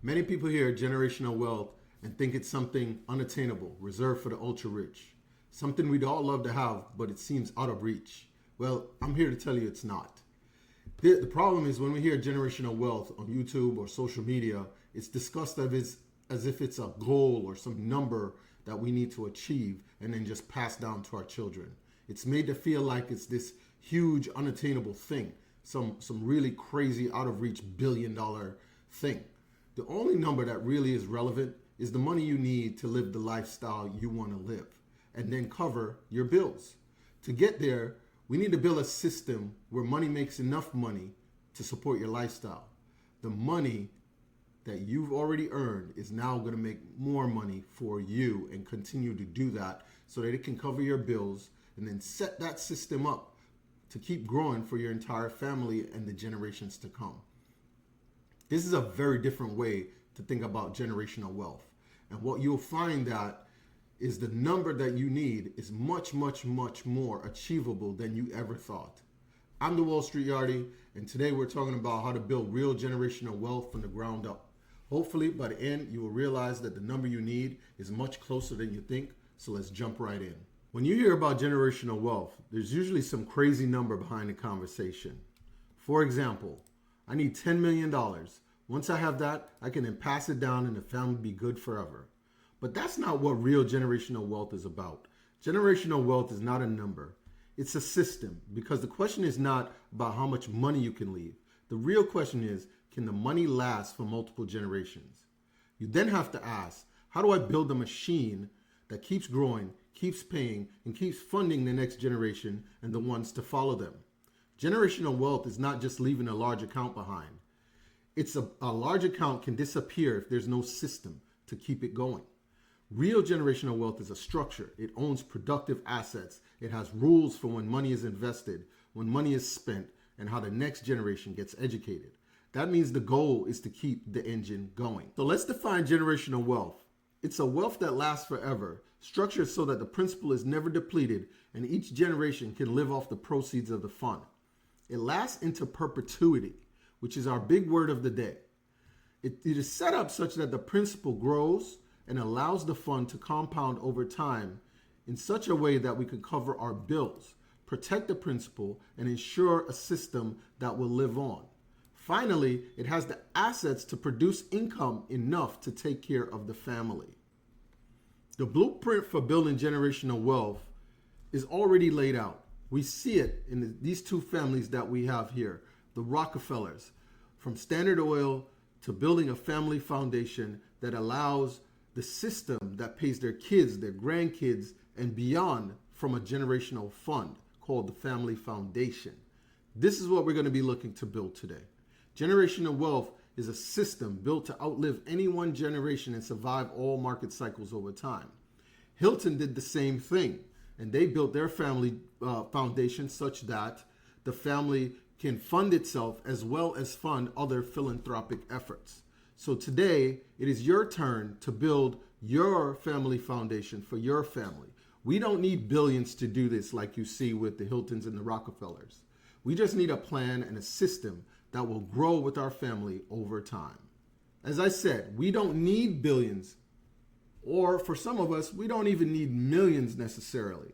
Many people hear generational wealth and think it's something unattainable, reserved for the ultra rich. Something we'd all love to have, but it seems out of reach. Well, I'm here to tell you it's not. The problem is when we hear generational wealth on YouTube or social media, it's discussed as if it's a goal or some number that we need to achieve and then just pass down to our children. It's made to feel like it's this huge unattainable thing, some really crazy out of reach $1 billion thing. The only number that really is relevant is the money you need to live the lifestyle you want to live and then cover your bills. To get there, we need to build a system where money makes enough money to support your lifestyle. The money that you've already earned is now going to make more money for you and continue to do that so that it can cover your bills and then set that system up to keep growing for your entire family and the generations to come. This is a very different way to think about generational wealth. And what you'll find that is the number that you need is much, much, much more achievable than you ever thought. I'm the St Yardie, and today we're talking about how to build real generational wealth from the ground up. Hopefully, by the end, you will realize that the number you need is much closer than you think, so let's jump right in. When you hear about generational wealth, there's usually some crazy number behind the conversation. For example, I need $10 million. Once I have that, I can then pass it down and the family will be good forever. But that's not what real generational wealth is about. Generational wealth is not a number. It's a system, because the question is not about how much money you can leave. The real question is, can the money last for multiple generations? You then have to ask, how do I build a machine that keeps growing, keeps paying, and keeps funding the next generation and the ones to follow them? Generational wealth is not just leaving a large account behind. It's a large account can disappear if there's no system to keep it going. Real generational wealth is a structure. It owns productive assets. It has rules for when money is invested, when money is spent, and how the next generation gets educated. That means the goal is to keep the engine going. So let's define generational wealth. It's a wealth that lasts forever, structured so that the principal is never depleted and each generation can live off the proceeds of the fund. It lasts into perpetuity, which is our big word of the day. It is set up such that the principal grows and allows the fund to compound over time in such a way that we can cover our bills, protect the principal, and ensure a system that will live on. Finally, it has the assets to produce income enough to take care of the family. The blueprint for building generational wealth is already laid out. We see it in these two families that we have here, the Rockefellers, from Standard Oil to building a family foundation that allows the system that pays their kids, their grandkids, and beyond from a generational fund called the Family Foundation. This is what we're going to be looking to build today. Generational wealth is a system built to outlive any one generation and survive all market cycles over time. Hilton did the same thing, and they built their family foundation such that the family can fund itself as well as fund other philanthropic efforts. So today, it is your turn to build your family foundation for your family. We don't need billions to do this like you see with the Hiltons and the Rockefellers. We just need a plan and a system that will grow with our family over time. As I said, we don't need billions, or for some of us, we don't even need millions necessarily.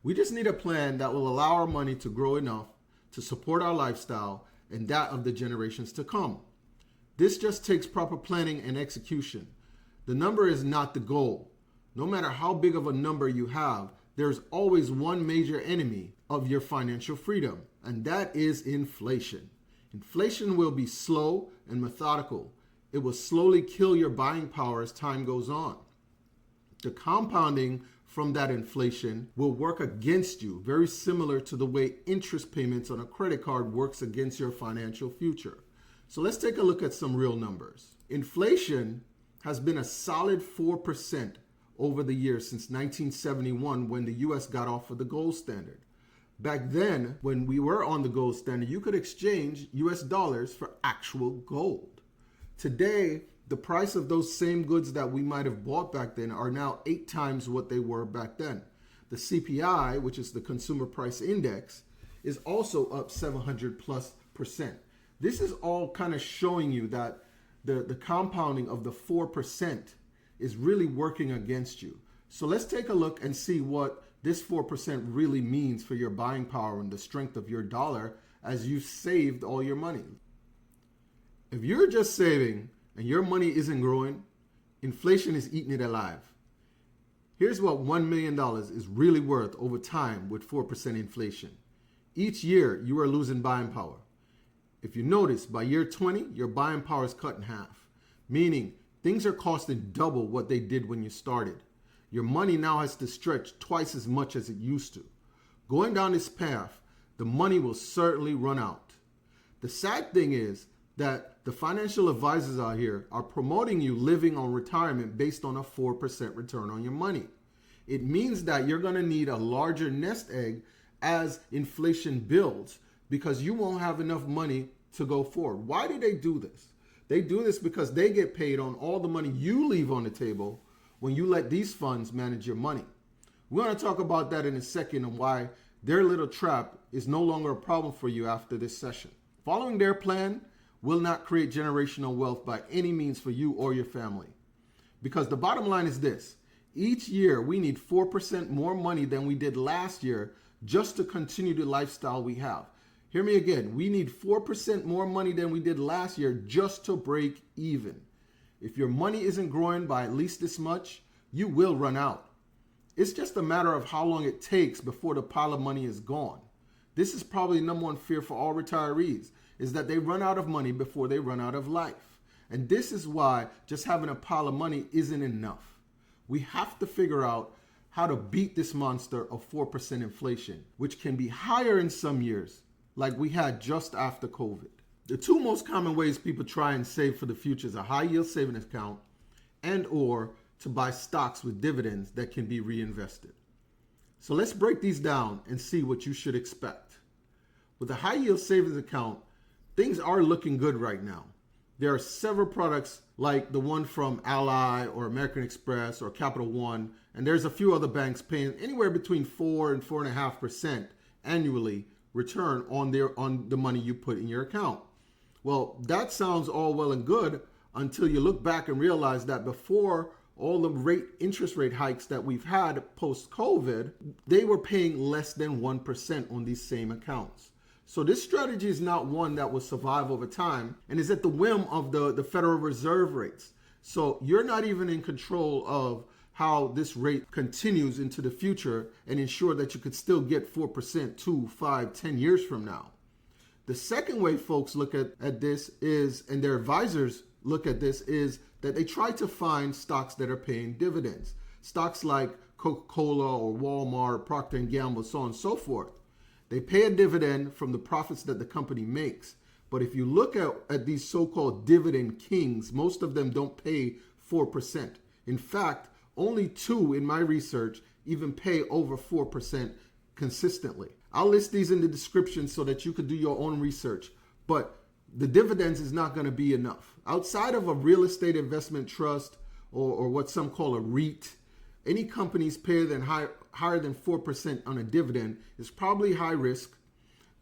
We just need a plan that will allow our money to grow enough to support our lifestyle and that of the generations to come. This just takes proper planning and execution. The number is not the goal. No matter how big of a number you have, there's always one major enemy of your financial freedom, and that is inflation. Inflation will be slow and methodical. It will slowly kill your buying power as time goes on. The compounding from that inflation will work against you, very similar to the way interest payments on a credit card works against your financial future. So let's take a look at some real numbers. Inflation has been a solid 4% over the years since 1971 when the US got off of the gold standard. Back then, when we were on the gold standard, you could exchange US dollars for actual gold. Today, the price of those same goods that we might have bought back then are now 8 times what they were back then. The CPI, which is the Consumer Price Index, is also up 700+%. This is all kind of showing you that the compounding of the 4% is really working against you. So let's take a look and see what this 4% really means for your buying power and the strength of your dollar as you've saved all your money. If you're just saving and your money isn't growing, inflation is eating it alive. Here's what $1 million is really worth over time with 4% inflation. Each year, you are losing buying power. If you notice, by year 20, your buying power is cut in half, meaning things are costing double what they did when you started. Your money now has to stretch twice as much as it used to. Going down this path, the money will certainly run out. The sad thing is that the financial advisors out here are promoting you living on retirement based on a 4% return on your money. It means that you're going to need a larger nest egg as inflation builds because you won't have enough money to go forward. Why do they do this? They do this because they get paid on all the money you leave on the table when you let these funds manage your money. We're going to talk about that in a second and why their little trap is no longer a problem for you after this session. Following their plan will not create generational wealth by any means for you or your family. Because the bottom line is this: each year we need 4% more money than we did last year just to continue the lifestyle we have. Hear me again. We need 4% more money than we did last year just to break even. If your money isn't growing by at least this much, you will run out. It's just a matter of how long it takes before the pile of money is gone. This is probably the number one fear for all retirees, is that they run out of money before they run out of life. And this is why just having a pile of money isn't enough. We have to figure out how to beat this monster of 4% inflation, which can be higher in some years, like we had just after COVID. The two most common ways people try and save for the future is a high yield savings account and or to buy stocks with dividends that can be reinvested. So let's break these down and see what you should expect. With a high yield savings account, things are looking good right now. There are several products like the one from Ally or American Express or Capital One, and there's a few other banks paying anywhere between 4 and 4.5% annually return on the money you put in your account. Well, that sounds all well and good until you look back and realize that before all the interest rate hikes that we've had post-COVID, they were paying less than 1% on these same accounts. So this strategy is not one that will survive over time and is at the whim of the Federal Reserve rates. So you're not even in control of how this rate continues into the future and ensure that you could still get 4% 2, 5, 10 years from now. The second way folks look at this is, and their advisors look at this, is that they try to find stocks that are paying dividends. Stocks like Coca-Cola or Walmart, Procter & Gamble, so on and so forth. They pay a dividend from the profits that the company makes. But if you look at these so-called dividend kings, most of them don't pay 4%. In fact, only 2 in my research even pay over 4% consistently. I'll list these in the description so that you could do your own research. But the dividends is not going to be enough. Outside of a real estate investment trust or what some call a REIT, any companies higher than 4% on a dividend is probably high risk,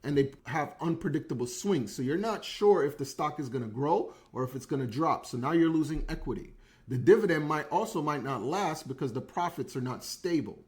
and they have unpredictable swings. So you're not sure if the stock is going to grow or if it's going to drop. So now you're losing equity. The dividend might not last because the profits are not stable.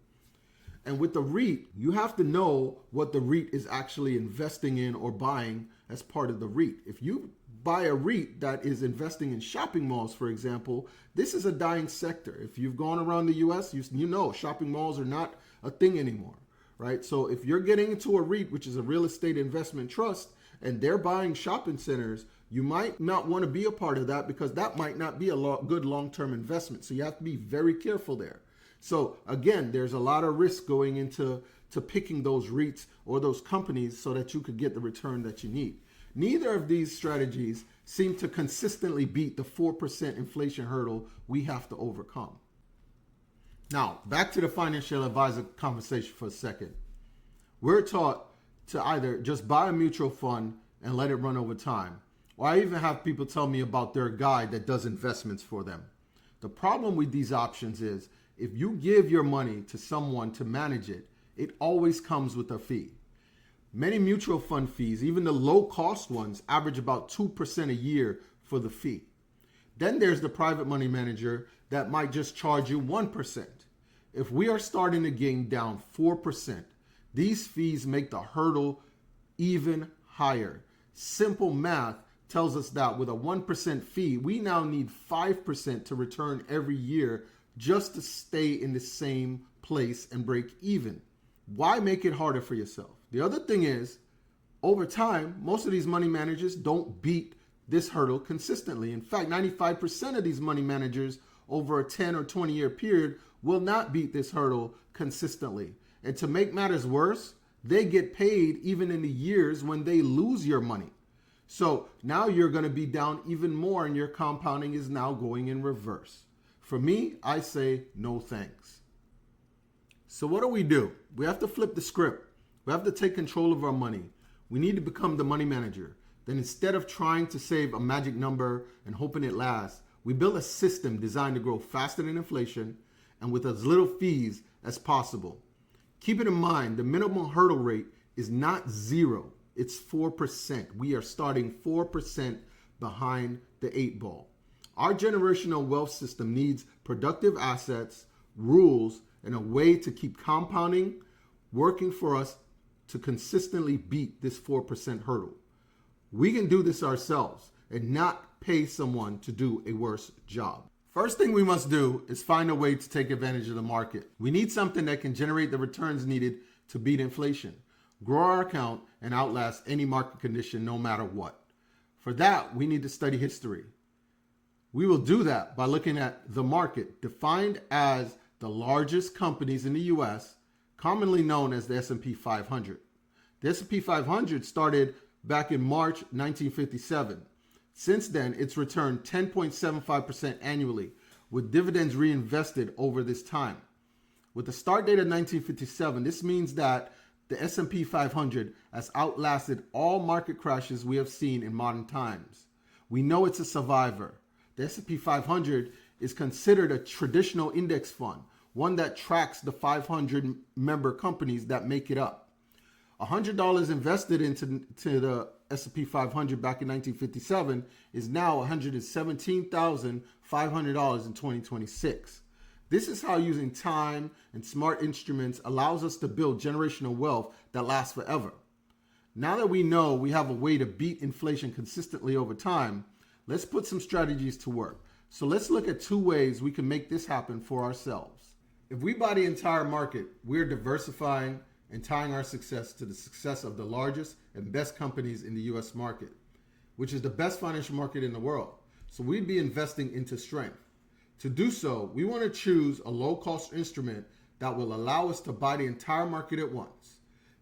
And with the REIT, you have to know what the REIT is actually investing in or buying as part of the REIT. If you buy a REIT that is investing in shopping malls, for example, this is a dying sector. If you've gone around the US, you know shopping malls are not a thing anymore, right? So if you're getting into a REIT, which is a real estate investment trust, and they're buying shopping centers, you might not want to be a part of that because that might not be a good long-term investment. So you have to be very careful there. So again, there's a lot of risk going into picking those REITs or those companies so that you could get the return that you need. Neither of these strategies seem to consistently beat the 4% inflation hurdle we have to overcome. Now, back to the financial advisor conversation for a second. We're taught to either just buy a mutual fund and let it run over time, or I even have people tell me about their guide that does investments for them. The problem with these options is if you give your money to someone to manage it, it always comes with a fee. Many mutual fund fees, even the low cost ones, average about 2% a year for the fee. Then there's the private money manager that might just charge you 1%. If we are starting the game down 4%, these fees make the hurdle even higher. Simple math tells us that with a 1% fee, we now need 5% to return every year just to stay in the same place and break even. Why make it harder for yourself? The other thing is, over time, most of these money managers don't beat this hurdle consistently. In fact, 95% of these money managers over a 10 or 20 year period will not beat this hurdle consistently. And to make matters worse, they get paid even in the years when they lose your money. So now you're going to be down even more and your compounding is now going in reverse. For me, I say no thanks. So what do? We have to flip the script. We have to take control of our money. We need to become the money manager. Then instead of trying to save a magic number and hoping it lasts, we build a system designed to grow faster than inflation and with as little fees as possible. Keep it in mind, the minimum hurdle rate is not 0, it's 4%. We are starting 4% behind the 8 ball. Our generational wealth system needs productive assets, rules, and a way to keep compounding working for us to consistently beat this 4% hurdle. We can do this ourselves and not pay someone to do a worse job. First thing we must do is find a way to take advantage of the market. We need something that can generate the returns needed to beat inflation, grow our account, and outlast any market condition no matter what. For that, we need to study history. We will do that by looking at the market, defined as the largest companies in the US, commonly known as the S&P 500. The S&P 500 started back in March 1957. Since then, it's returned 10.75% annually, with dividends reinvested over this time. With the start date of 1957, this means that the S&P 500 has outlasted all market crashes we have seen in modern times. We know it's a survivor. The S&P 500 is considered a traditional index fund, one that tracks the 500 member companies that make it up. $100 invested into the S&P 500 back in 1957 is now $117,500 in 2026. This is how using time and smart instruments allows us to build generational wealth that lasts forever. Now that we know we have a way to beat inflation consistently over time, let's put some strategies to work. So let's look at 2 ways we can make this happen for ourselves. If we buy the entire market, we're diversifying and tying our success to the success of the largest and best companies in the US market, which is the best financial market in the world. So we'd be investing into strength. To do so, we want to choose a low-cost instrument that will allow us to buy the entire market at once.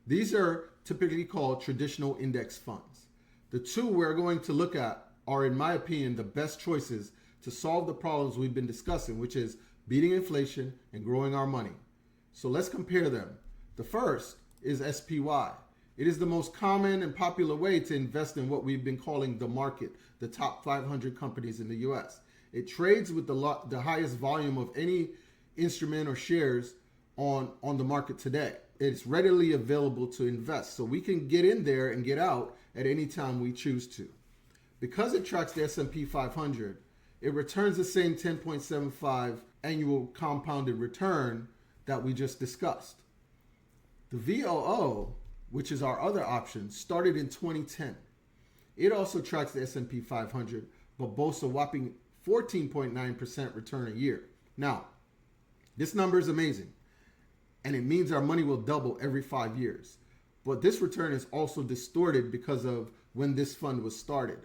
These are typically called traditional index funds. The 2 we're going to look at are, in my opinion, the best choices to solve the problems we've been discussing, which is beating inflation and growing our money. So let's compare them. The first is SPY. It is the most common and popular way to invest in what we've been calling the market, the top 500 companies in the US. It trades with the highest volume of any instrument or shares on the market today. It's readily available to invest, so we can get in there and get out at any time we choose to. Because it tracks the S&P 500, it returns the same 10.75 annual compounded return that we just discussed. The VOO, which is our other option, started in 2010. It also tracks the S&P 500, but boasts a whopping 14.9% return a year. Now, this number is amazing, and it means our money will double every 5 years. But this return is also distorted because of when this fund was started.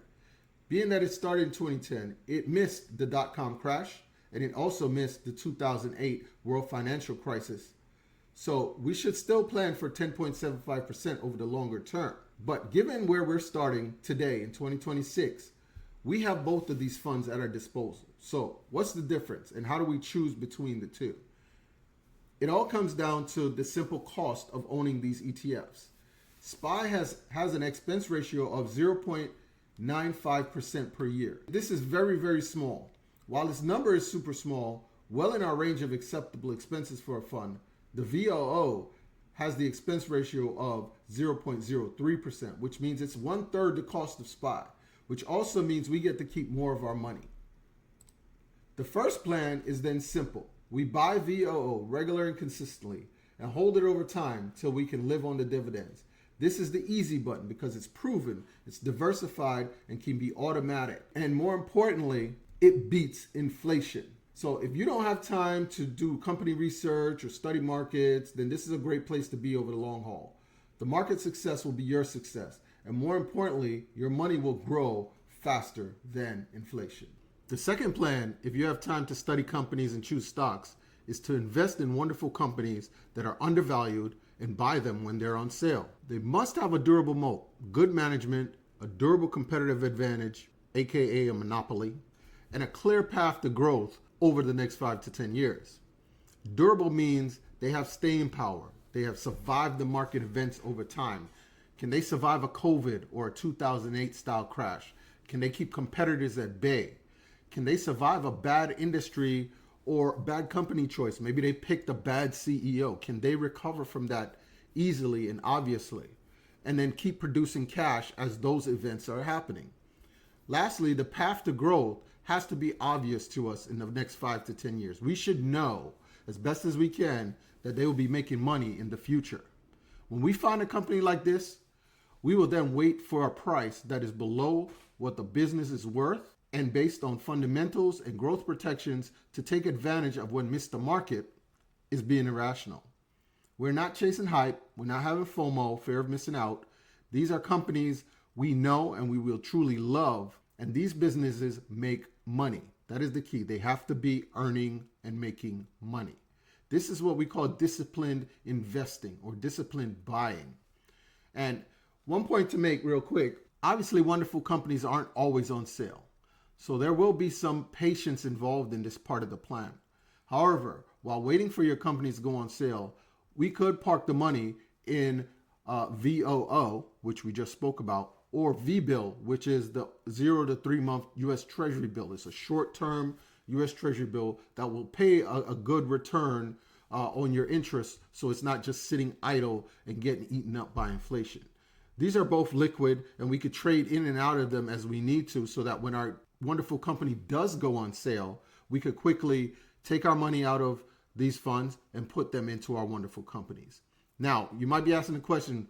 Being that it started in 2010, it missed the dot-com crash, and it also missed the 2008 world financial crisis. So we should still plan for 10.75% over the longer term. But given where we're starting today in 2026, we have both of these funds at our disposal. So what's the difference, and how do we choose between the 2? It all comes down to the simple cost of owning these ETFs. SPY has an expense ratio of 0.95% per year. This is very, very small. While this number is super small, well in our range of acceptable expenses for a fund, the VOO has the expense ratio of 0.03%, which means it's 1/3 the cost of SPY, which also means we get to keep more of our money. The first plan is then simple. We buy VOO regular and consistently and hold it over time till we can live on the dividends. This is the easy button because it's proven, it's diversified, and can be automatic. And more importantly, it beats inflation. So if you don't have time to do company research or study markets, then this is a great place to be over the long haul. The market success will be your success. And more importantly, your money will grow faster than inflation. The second plan, if you have time to study companies and choose stocks, is to invest in wonderful companies that are undervalued and buy them when they're on sale. They must have a durable moat, good management, a durable competitive advantage, aka a monopoly, and a clear path to growth over the next 5 to 10 years. Durable means they have staying power. They have survived the market events over time. Can they survive a COVID or a 2008 style crash? Can they keep competitors at bay? Can they survive a bad industry or bad company choice? Maybe they picked a bad CEO. Can they recover from that easily and obviously? And then keep producing cash as those events are happening. Lastly, the path to growth has to be obvious to us in the next 5 to 10 years. We should know as best as we can that they will be making money in the future. When we find a company like this, we will then wait for a price that is below what the business is worth and based on fundamentals and growth protections to take advantage of when Mr. Market is being irrational. We're not chasing hype. We're not having FOMO, fear of missing out. These are companies we know and we will truly love. And these businesses make money. That is the key. They have to be earning and making money. This is what we call disciplined investing or disciplined buying. And one point to make real quick, obviously wonderful companies aren't always on sale. So there will be some patience involved in this part of the plan. However, while waiting for your companies to go on sale, we could park the money in VOO, which we just spoke about, or V-bill, which is the 0 to 3 month U.S. Treasury bill. It's a short-term U.S. Treasury bill that will pay a good return on your interest, so it's not just sitting idle and getting eaten up by inflation. These are both liquid, and we could trade in and out of them as we need to so that when our wonderful company does go on sale, we could quickly take our money out of these funds and put them into our wonderful companies. Now, you might be asking the question,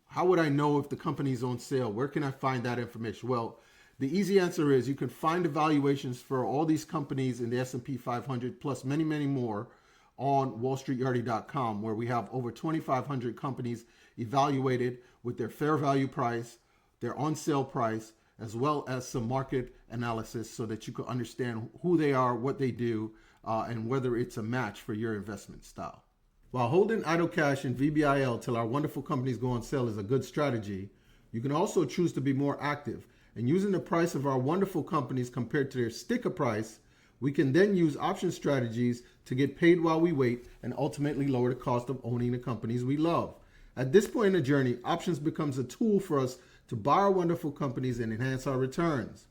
how would I know if the company is on sale? Where can I find that information? Well, the easy answer is you can find evaluations for all these companies in the S&P 500 plus many, many more on wallstreetyardie.com, where we have over 2,500 companies evaluated with their fair value price, their on sale price, as well as some market analysis so that you can understand who they are, what they do, and whether it's a match for your investment style. While holding idle cash in VBIL till our wonderful companies go on sale is a good strategy, you can also choose to be more active. And using the price of our wonderful companies compared to their sticker price, we can then use option strategies to get paid while we wait and ultimately lower the cost of owning the companies we love. At this point in the journey, options becomes a tool for us to buy our wonderful companies and enhance our returns.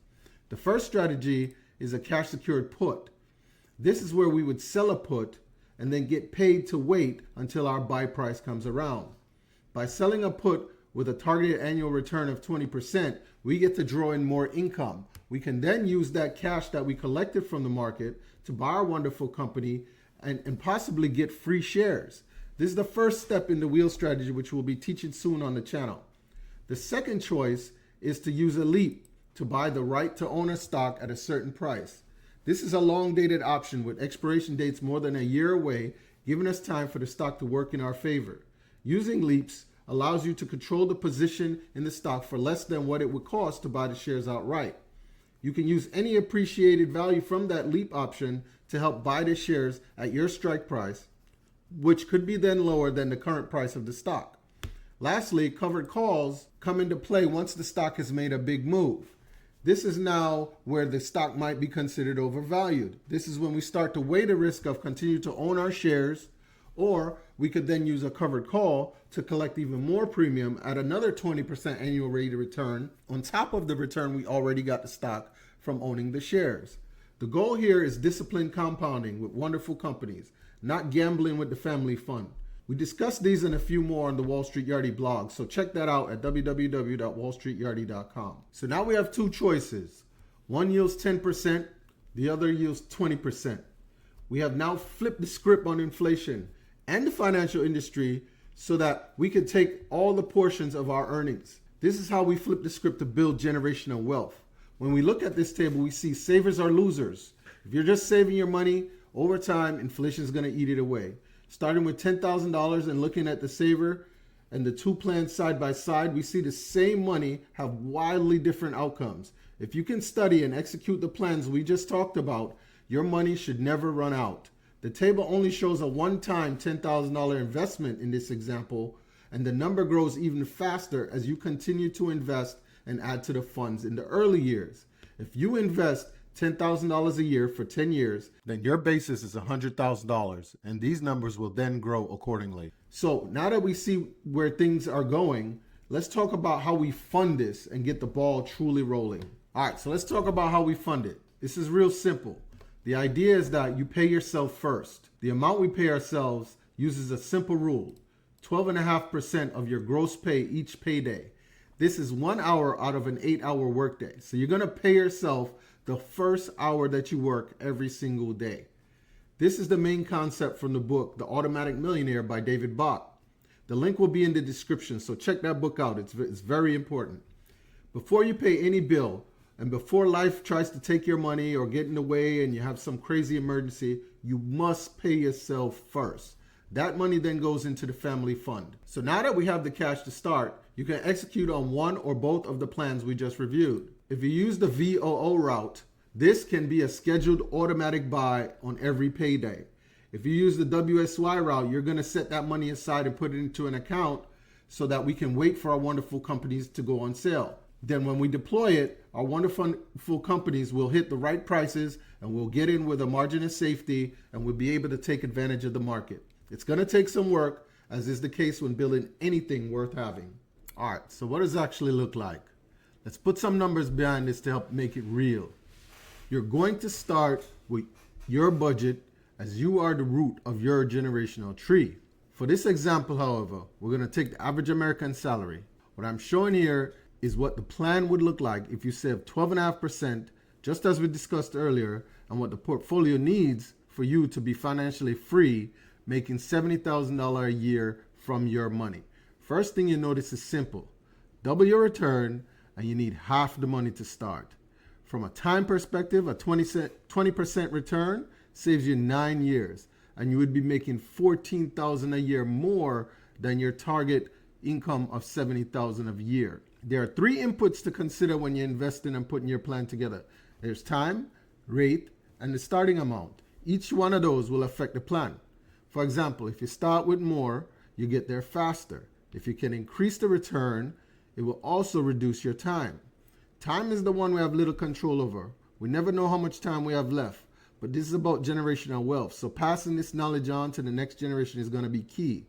The first strategy is a cash secured put. This is where we would sell a put and then get paid to wait until our buy price comes around. By selling a put with a targeted annual return of 20%, we get to draw in more income. We can then use that cash that we collected from the market to buy our wonderful company and possibly get free shares. This is the first step in the wheel strategy, which we'll be teaching soon on the channel. The second choice is to use a leap to buy the right to own a stock at a certain price. This is a long-dated option with expiration dates more than a year away, giving us time for the stock to work in our favor. Using leaps allows you to control the position in the stock for less than what it would cost to buy the shares outright. You can use any appreciated value from that leap option to help buy the shares at your strike price, which could be then lower than the current price of the stock. Lastly, covered calls come into play once the stock has made a big move. This is now where the stock might be considered overvalued. This is when we start to weigh the risk of continuing to own our shares, or we could then use a covered call to collect even more premium at another 20% annual rate of return on top of the return we already got the stock from owning the shares. The goal here is disciplined compounding with wonderful companies, not gambling with the family fund. We discussed these and a few more on the Wall Street Yardie blog, so check that out at www.wallstreetyardie.com. So now we have two choices. One yields 10%, The other yields 20%. We have now flipped the script on inflation and the financial industry so that we can take all the portions of our earnings. This is how we flip the script to build generational wealth. When we look at this table, we see savers are losers. If you're just saving your money, over time, inflation is going to eat it away. Starting with $10,000 and looking at the saver and the two plans side by side, we see the same money have wildly different outcomes. If you can study and execute the plans we just talked about, your money should never run out. The table only shows a one-time $10,000 investment in this example, and the number grows even faster as you continue to invest and add to the funds in the early years. If you invest $10,000 a year for 10 years, then your basis is $100,000, and these numbers will then grow accordingly. So now that we see where things are going, let's talk about how we fund this and get the ball truly rolling. All right, so let's talk about how we fund it. This is real simple. The idea is that you pay yourself first. The amount we pay ourselves uses a simple rule: 12.5% of your gross pay each payday. This is 1 hour out of an 8-hour workday. So you're going to pay yourself the first hour that you work every single day. This is the main concept from the book, The Automatic Millionaire by David Bach. The link will be in the description, so check that book out. It's very important. Before you pay any bill, and before life tries to take your money or get in the way and you have some crazy emergency, you must pay yourself first. That money then goes into the family fund. So now that we have the cash to start, you can execute on one or both of the plans we just reviewed. If you use the VOO route, this can be a scheduled automatic buy on every payday. If you use the WSY route, you're going to set that money aside and put it into an account so that we can wait for our wonderful companies to go on sale. Then when we deploy it, our wonderful companies will hit the right prices and we'll get in with a margin of safety and we'll be able to take advantage of the market. It's going to take some work, as is the case when building anything worth having. All right, so what does it actually look like? Let's put some numbers behind this to help make it real. You're going to start with your budget, as you are the root of your generational tree. For this example, however, we're going to take the average American salary. What I'm showing here is what the plan would look like if you save 12.5%, just as we discussed earlier, and what the portfolio needs for you to be financially free, making $70,000 a year from your money. First thing you notice is simple. Double your return, and you need half the money to start. From a time perspective, a 20% return saves you 9 years, and you would be making $14,000 a year more than your target income of $70,000 a year. There are 3 inputs to consider when you're investing and putting your plan together. There's time, rate, and the starting amount. Each one of those will affect the plan. For example, if you start with more, you get there faster. If you can increase the return, it will also reduce your time. Time is the one we have little control over. We never know how much time we have left, but this is about generational wealth. So passing this knowledge on to the next generation is going to be key.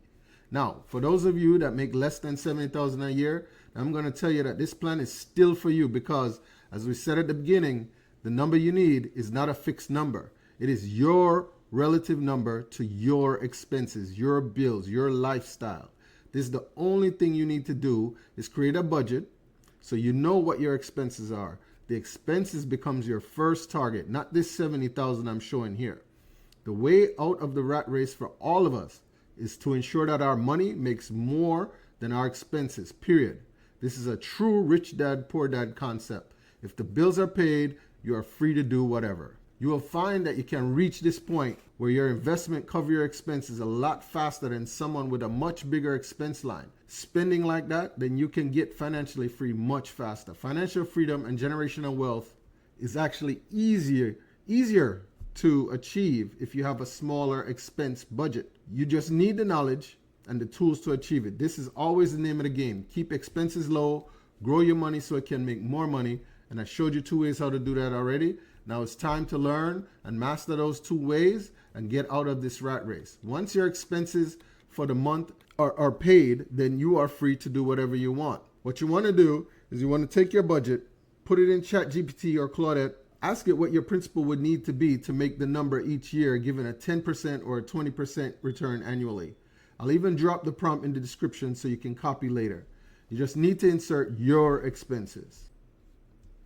Now, for those of you that make less than $70,000 a year, I'm going to tell you that this plan is still for you because, as we said at the beginning, the number you need is not a fixed number. It is your relative number to your expenses, your bills, your lifestyle. This is the only thing you need to do is create a budget so you know what your expenses are. The expenses becomes your first target, not this $70,000 I'm showing here. The way out of the rat race for all of us is to ensure that our money makes more than our expenses, period. This is a true rich dad, poor dad concept. If the bills are paid, you are free to do whatever. You will find that you can reach this point where your investment covers your expenses a lot faster than someone with a much bigger expense line. Spending like that, then you can get financially free much faster. Financial freedom and generational wealth is actually easier to achieve if you have a smaller expense budget. You just need the knowledge and the tools to achieve it. This is always the name of the game. Keep expenses low, grow your money so it can make more money. And I showed you 2 ways how to do that already. Now it's time to learn and master those 2 ways and get out of this rat race. Once your expenses for the month are paid, then you are free to do whatever you want. What you want to do is you want to take your budget, put it in ChatGPT or Claudette, ask it what your principal would need to be to make the number each year, given a 10% or a 20% return annually. I'll even drop the prompt in the description so you can copy later. You just need to insert your expenses.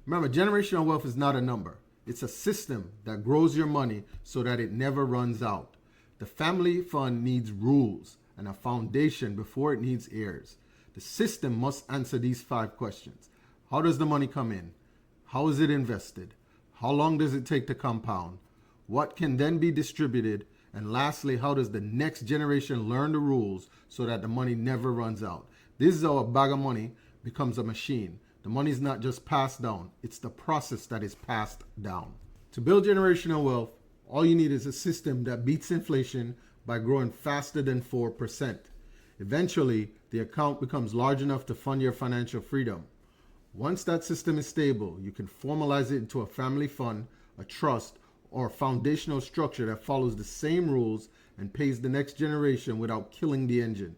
Remember, generational wealth is not a number. It's a system that grows your money so that it never runs out. The family fund needs rules and a foundation before it needs heirs. The system must answer these 5 questions. How does the money come in? How is it invested? How long does it take to compound? What can then be distributed? And lastly, how does the next generation learn the rules so that the money never runs out? This is how a bag of money becomes a machine. The money is not just passed down, it's the process that is passed down. To build generational wealth, all you need is a system that beats inflation by growing faster than 4%. Eventually, the account becomes large enough to fund your financial freedom. Once that system is stable, you can formalize it into a family fund, a trust, or a foundational structure that follows the same rules and pays the next generation without killing the engine.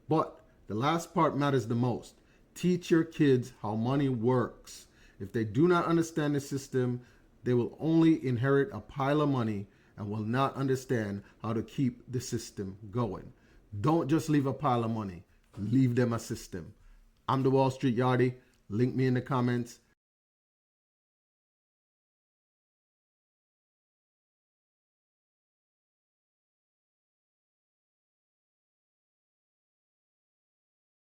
But the last part matters the most. Teach your kids how money works. If they do not understand the system, they will only inherit a pile of money and will not understand how to keep the system going. Don't just leave a pile of money. Leave them a system. I'm the Wall Street Yardie. Link me in the comments.